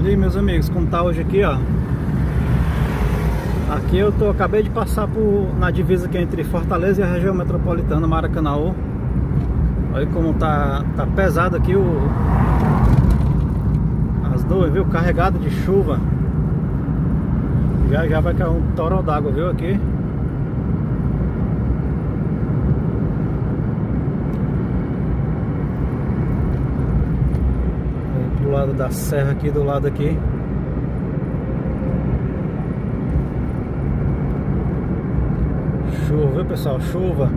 Olha aí, meus amigos, como tá hoje aqui, ó. Aqui acabei de passar na divisa aqui entre Fortaleza e a região metropolitana, Maracanaú. Olha como tá pesado aqui as nuvens, viu? Carregado de chuva. Já vai cair um toró d'água, viu? Aqui. Do lado da serra aqui, do lado aqui. Chuva, viu, pessoal? Chuva.